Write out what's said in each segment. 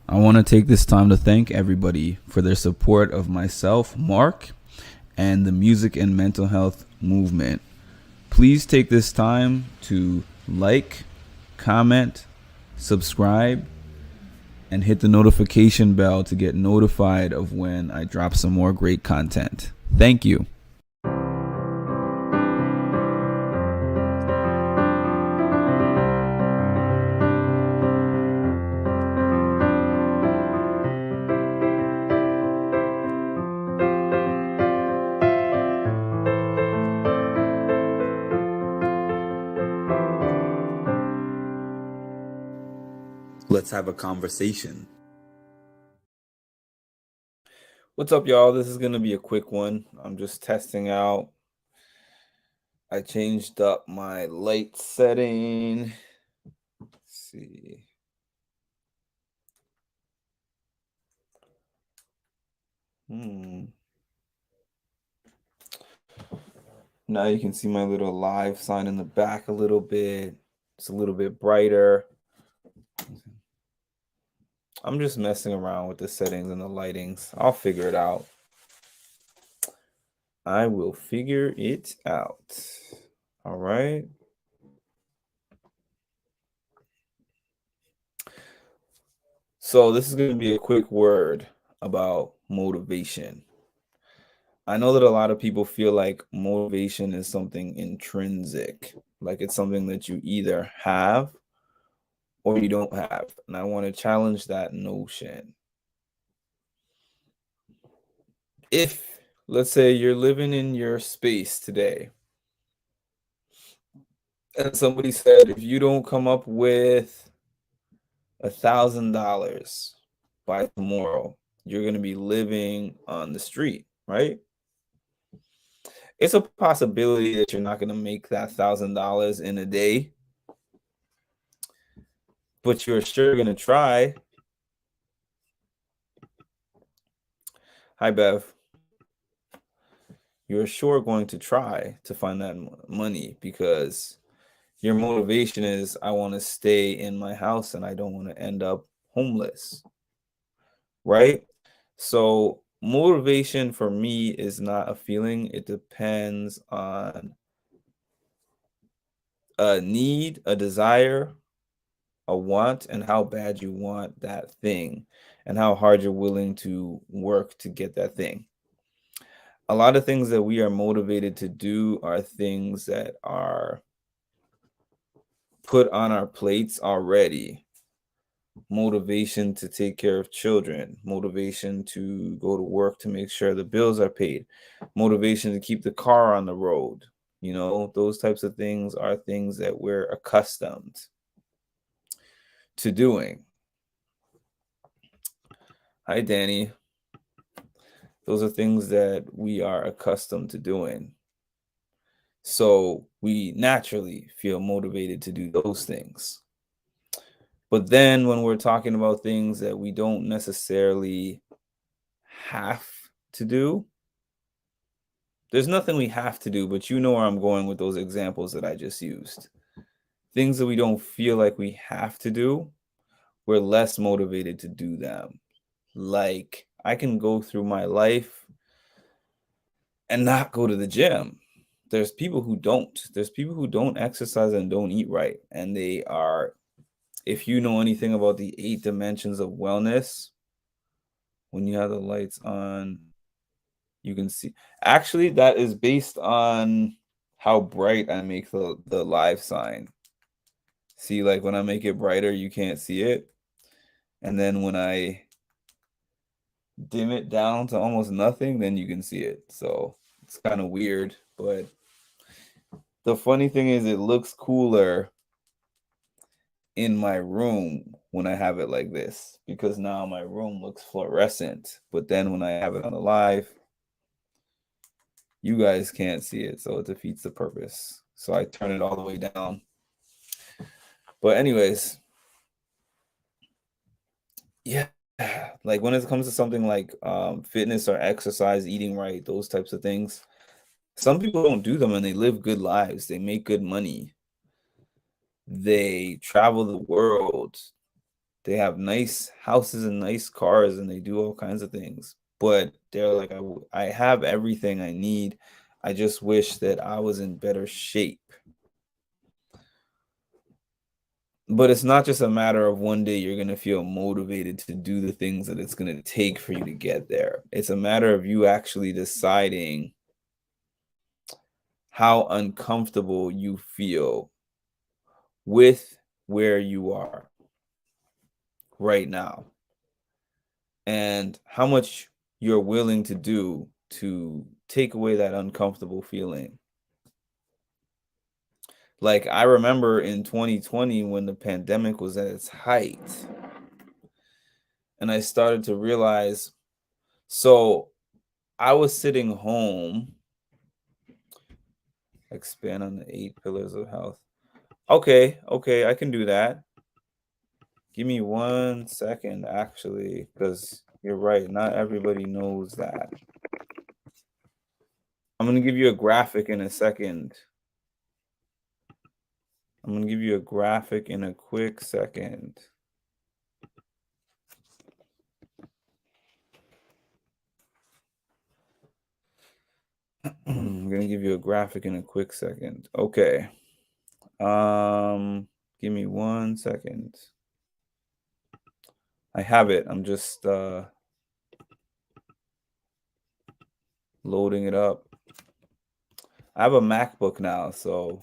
I want to take this time to thank everybody for their support of myself, Mark, and the music and mental health movement. Please take this time to like, comment, subscribe, and hit the notification bell to get notified of when I drop some more great content. Thank you. Let's have a conversation. What's up, y'all? This is going to be a quick one. I'm just testing out. I changed up my light setting. Let's see. Now you can see my little live sign in the back a little bit. It's a little bit brighter. I'm just messing around with the settings and the lightings. I'll figure it out. I will figure it out. All right. So this is going to be a quick word about motivation. I know that a lot of people feel like motivation is something intrinsic, like it's something that you either have or you don't have. And I want to challenge that notion. If, let's say, you're living in your space today, and somebody said, if you don't come up with $1,000 by tomorrow, you're going to be living on the street, right? It's a possibility that you're not going to make that $1,000 in a day, but you're sure going to try. Hi, Bev. You're sure going to try to find that money because your motivation is, I want to stay in my house and I don't want to end up homeless, right? So motivation for me is not a feeling. It depends on a need, a desire, a want, and how bad you want that thing and how hard you're willing to work to get that thing. A lot of things that we are motivated to do are things that are put on our plates already. Motivation to take care of children, motivation to go to work to make sure the bills are paid, motivation to keep the car on the road. You know, those types of things are things that we're accustomed to doing. Hi, Danny. Those are things that we are accustomed to doing. So we naturally feel motivated to do those things. But then when we're talking about things that we don't necessarily have to do, there's nothing we have to do, but you know where I'm going with those examples that I just used. Things that we don't feel like we have to do, we're less motivated to do them. Like, I can go through my life and not go to the gym. There's people who don't. There's people who don't exercise and don't eat right. And they are, if you know anything about the 8 dimensions of wellness, when you have the lights on, you can see. Actually, that is based on how bright I make the live sign. See, like when I make it brighter, you can't see it. And then when I dim it down to almost nothing, then you can see it. So it's kind of weird, but the funny thing is it looks cooler in my room when I have it like this because now my room looks fluorescent. But then when I have it on the live, you guys can't see it, so it defeats the purpose. So I turn it all the way down. But anyways, yeah, like when it comes to something like fitness or exercise, eating right, those types of things, some people don't do them and they live good lives. They make good money. They travel the world. They have nice houses and nice cars and they do all kinds of things. But they're like, I have everything I need. I just wish that I was in better shape. But it's not just a matter of one day you're going to feel motivated to do the things that it's going to take for you to get there. It's a matter of you actually deciding how uncomfortable you feel with where you are right now and how much you're willing to do to take away that uncomfortable feeling. Like, I remember in 2020 when the pandemic was at its height, and I started to realize, so I was sitting home, expand on the 8 pillars of health. Okay, I can do that. Give me 1 second, actually, because you're right. Not everybody knows that. I'm going to give you a graphic in a second. I'm going to give you a graphic in a quick second. I'm going to give you a graphic in a quick second. Okay. Give me 1 second. I have it. I'm just loading it up. I have a MacBook now, so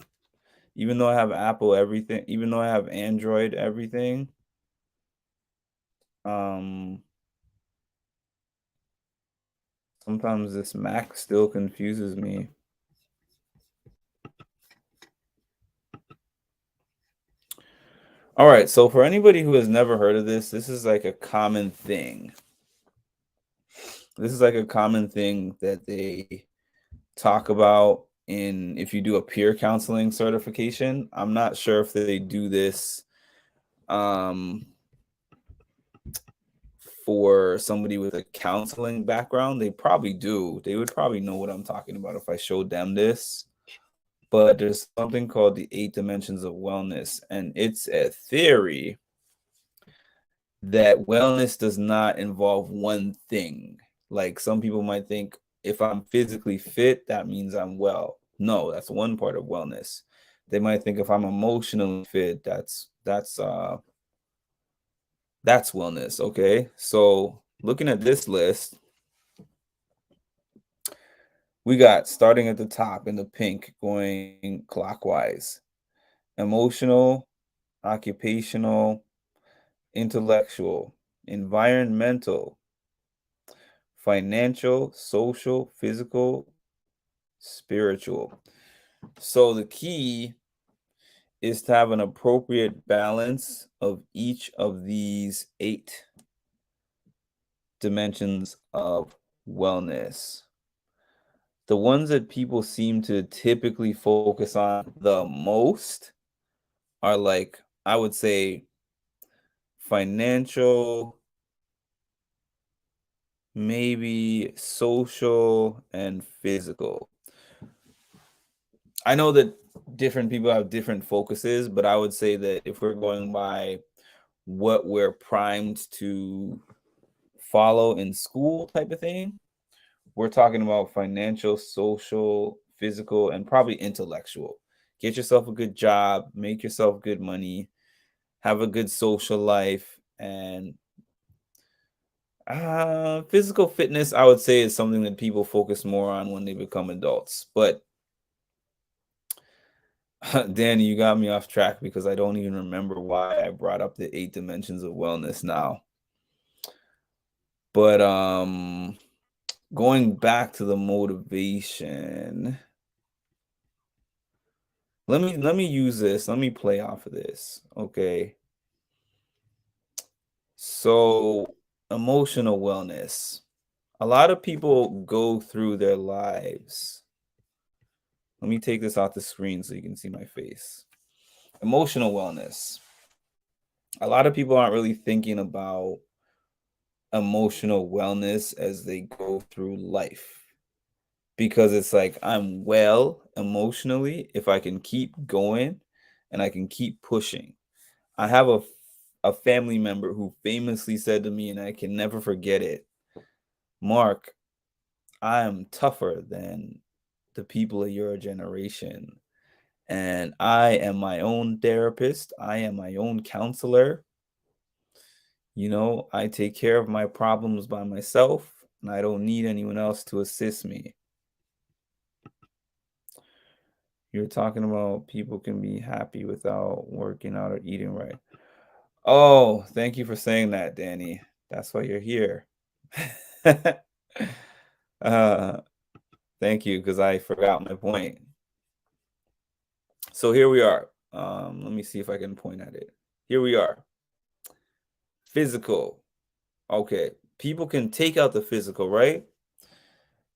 even though I have Apple everything, even though I have Android everything, sometimes this Mac still confuses me. All right, so for anybody who has never heard of this, this is like a common thing. This is like a common thing that they talk about in if you do a peer counseling certification. I'm not sure if they do this for somebody with a counseling background. They probably do. They would probably know what I'm talking about if I showed them this. But there's something called the 8 dimensions of wellness, and it's a theory that wellness does not involve one thing. Like, some people might think if I'm physically fit, that means I'm well. No, that's one part of wellness. They might think if I'm emotionally fit, that's wellness. Okay, so looking at this list, we got, starting at the top in the pink, going clockwise: emotional, occupational, intellectual, environmental, financial, social, physical, spiritual. So the key is to have an appropriate balance of each of these 8 dimensions of wellness. The ones that people seem to typically focus on the most are, like, I would say, financial, maybe social, and physical. I know that different people have different focuses, but I would say that if we're going by what we're primed to follow in school type of thing, we're talking about financial, social, physical, and probably intellectual. Get yourself a good job, make yourself good money, have a good social life, and physical fitness, I would say, is something that people focus more on when they become adults. But Danny, you got me off track because I don't even remember why I brought up the 8 dimensions of wellness now. But going back to the motivation, let me use this. Let me play off of this. Okay. So, emotional wellness. A lot of people go through their lives. Let me take this off the screen so you can see my face. Emotional wellness. A lot of people aren't really thinking about emotional wellness as they go through life, because it's like, I'm well emotionally if I can keep going and I can keep pushing. I have a family member who famously said to me, and I can never forget it, Mark, I am tougher than the people of your generation. And I am my own therapist. I am my own counselor. I take care of my problems by myself, and I don't need anyone else to assist me. You're talking about people can be happy without working out or eating right. Oh, thank you for saying that, Danny. That's why you're here. uh, thank you, because I forgot my point. So here we are. Let me see if I can point at it. Here we are. Physical. Okay. People can take out the physical, right?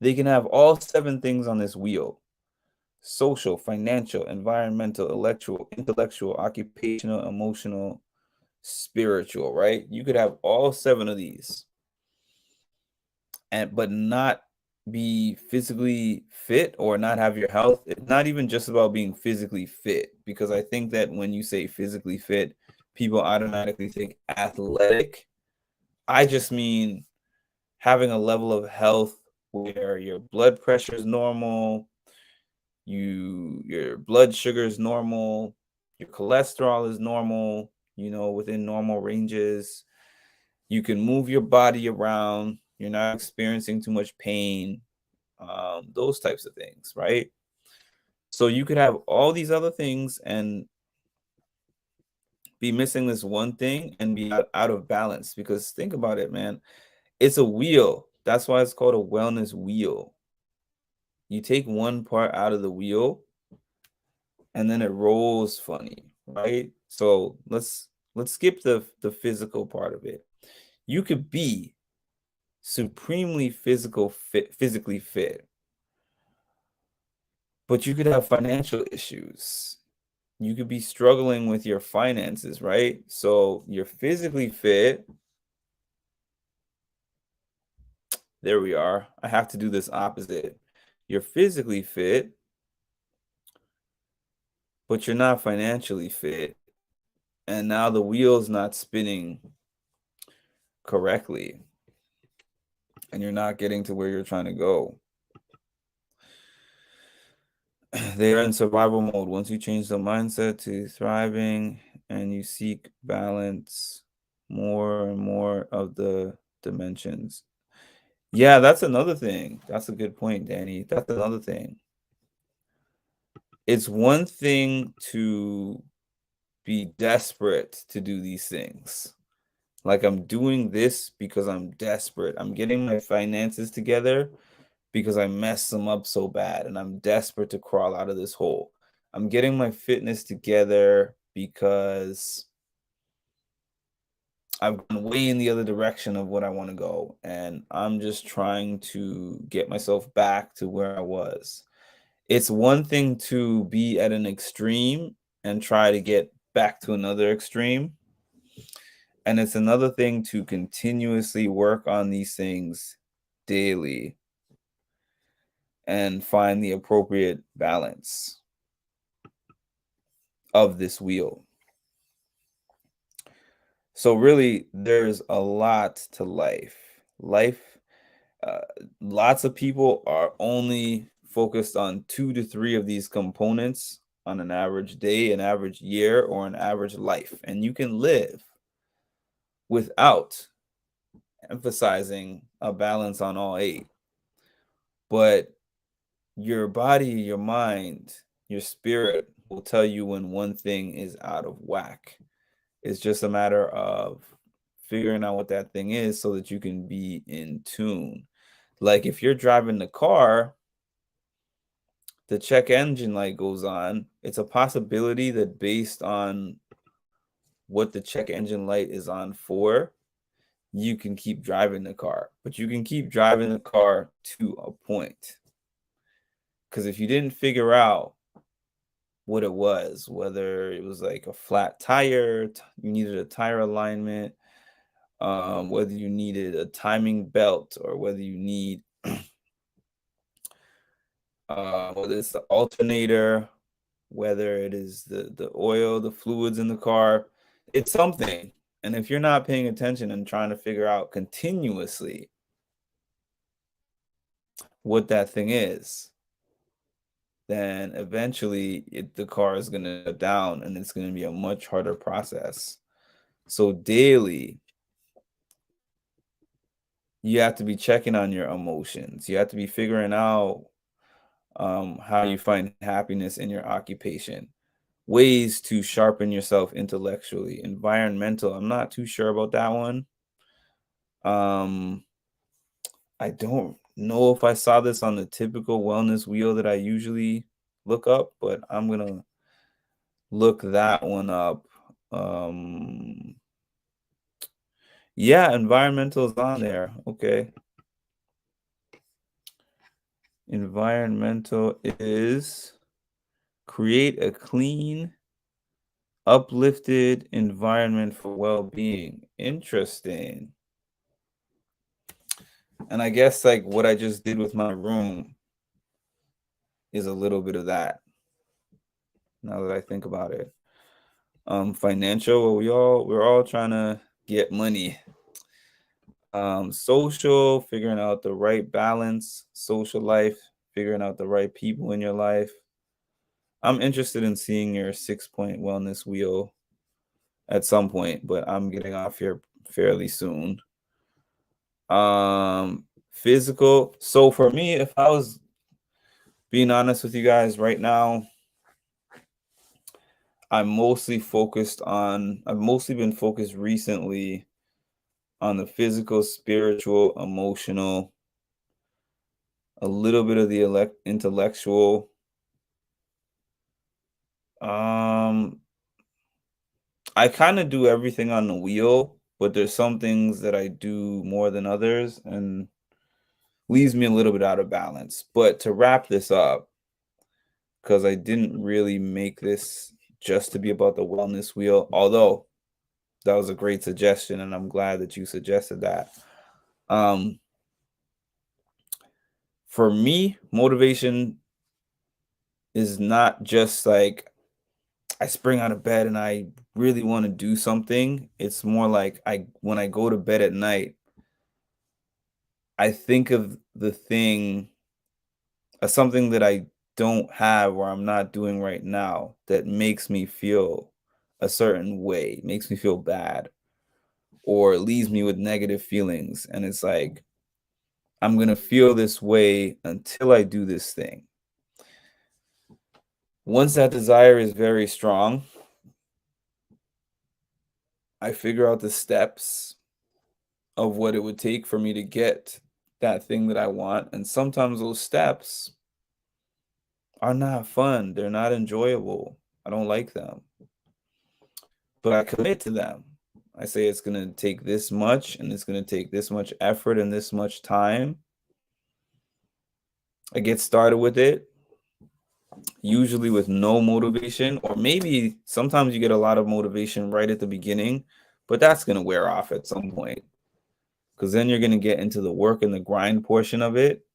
They can have all 7 things on this wheel: social, financial, environmental, intellectual, occupational, emotional, spiritual, right? You could have all 7 of these, but not be physically fit or not have your health. It's not even just about being physically fit, because I think that when you say physically fit, people automatically think athletic. I just mean having a level of health where your blood pressure is normal, your blood sugar is normal, your cholesterol is normal, within normal ranges. You can move your body around, you're not experiencing too much pain, those types of things, right? So you could have all these other things and be missing this one thing and be out of balance, because think about it, man. It's a wheel. That's why it's called a wellness wheel. You take one part out of the wheel and then it rolls funny, right? So let's skip the physical part of it. You could be supremely physically fit, but you could have financial issues. You could be struggling with your finances, right? So you're physically fit. There we are. I have to do this opposite. You're physically fit, but you're not financially fit. And now the wheel's not spinning correctly. And you're not getting to where you're trying to go. They're in survival mode. Once you change the mindset to thriving and you seek balance, more and more of the dimensions. Yeah, that's another thing. That's a good point, Danny. That's another thing. It's one thing to be desperate to do these things. Like, I'm doing this because I'm desperate. I'm getting my finances together because I messed them up so bad and I'm desperate to crawl out of this hole. I'm getting my fitness together because I've gone way in the other direction of what I want to go. And I'm just trying to get myself back to where I was. It's one thing to be at an extreme and try to get back to another extreme. And it's another thing to continuously work on these things daily and find the appropriate balance of this wheel. So really, there's a lot to life. Lots of people are only focused on 2 to 3 of these components on an average day, an average year, or an average life. And you can live without emphasizing a balance on all 8. But your body, your mind, your spirit will tell you when one thing is out of whack. It's just a matter of figuring out what that thing is so that you can be in tune. Like, if you're driving the car, the check engine light goes on. It's a possibility that based on what the check engine light is on for, you can keep driving the car. But you can keep driving the car to a point. Because if you didn't figure out what it was, whether it was like a flat tire, you needed a tire alignment, whether you needed a timing belt, or whether you need whether it's the alternator, whether it is the oil, the fluids in the car, it's something. And if you're not paying attention and trying to figure out continuously what that thing is, then eventually the car is going to shut down and it's going to be a much harder process. So daily, you have to be checking on your emotions. You have to be figuring out how you find happiness in your occupation, ways to sharpen yourself intellectually. Environmental, I'm not too sure about that one. I don't know if I saw this on the typical wellness wheel that I usually look up, but I'm gonna look that one up. Yeah, environmental is on there. Okay. Environmental is create a clean, uplifted environment for well-being. Interesting. And I guess like what I just did with my room is a little bit of that. Now that I think about it. Financial, we're all trying to get money. Social, figuring out the right balance, social life, figuring out the right people in your life. I'm interested in seeing your 6-point wellness wheel at some point, but I'm getting off here fairly soon. Physical. So for me, if I was being honest with you guys right now, I've mostly been focused recently on the physical, spiritual, emotional, a little bit of the intellectual. I kind of do everything on the wheel, but there's some things that I do more than others and leaves me a little bit out of balance. But to wrap this up, because I didn't really make this just to be about the wellness wheel, although that was a great suggestion and I'm glad that you suggested that. For me, motivation is not just like I spring out of bed and I really want to do something. It's more like when I go to bed at night, I think of the thing as something that I don't have or I'm not doing right now that makes me feel a certain way, makes me feel bad, or leaves me with negative feelings. And it's like, I'm going to feel this way until I do this thing. Once that desire is very strong, I figure out the steps of what it would take for me to get that thing that I want. And sometimes those steps are not fun. They're not enjoyable. I don't like them. But I commit to them. I say it's going to take this much and it's going to take this much effort and this much time. I get started with it, usually with no motivation, or maybe sometimes you get a lot of motivation right at the beginning, but that's going to wear off at some point because then you're going to get into the work and the grind portion of it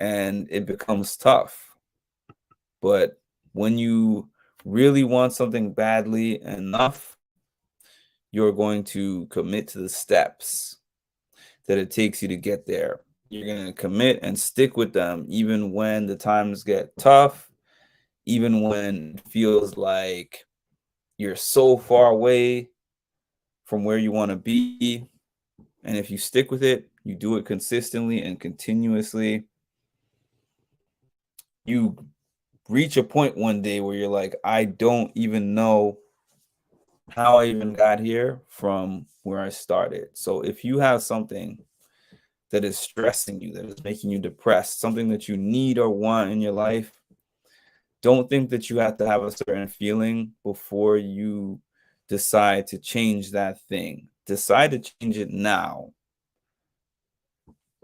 and it becomes tough. But when you really want something badly enough, you're going to commit to the steps that it takes you to get there. You're going to commit and stick with them even when the times get tough, even when it feels like you're so far away from where you want to be. And if you stick with it, you do it consistently and continuously, you reach a point one day where you're like, I don't even know how I even got here from where I started. So if you have something that is stressing you, that is making you depressed, something that you need or want in your life, don't think that you have to have a certain feeling before you decide to change that thing. Decide to change it now.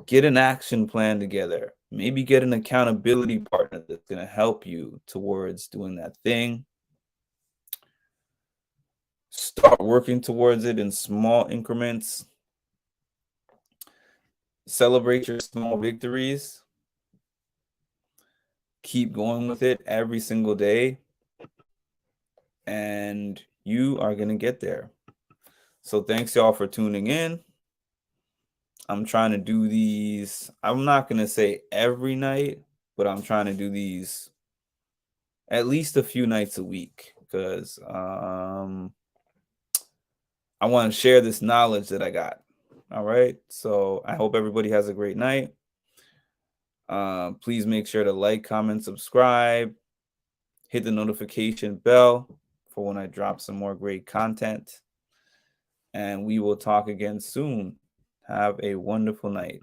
Get an action plan together. Maybe get an accountability partner that's going to help you towards doing that thing. Start working towards it in small increments. Celebrate your small victories. Keep going with it every single day. And you are going to get there. So thanks y'all for tuning in. I'm trying to do these. I'm not going to say every night, but I'm trying to do these at least a few nights a week because I want to share this knowledge that I got. All right. So I hope everybody has a great night. Please make sure to like, comment, subscribe, hit the notification bell for when I drop some more great content. And we will talk again soon. Have a wonderful night.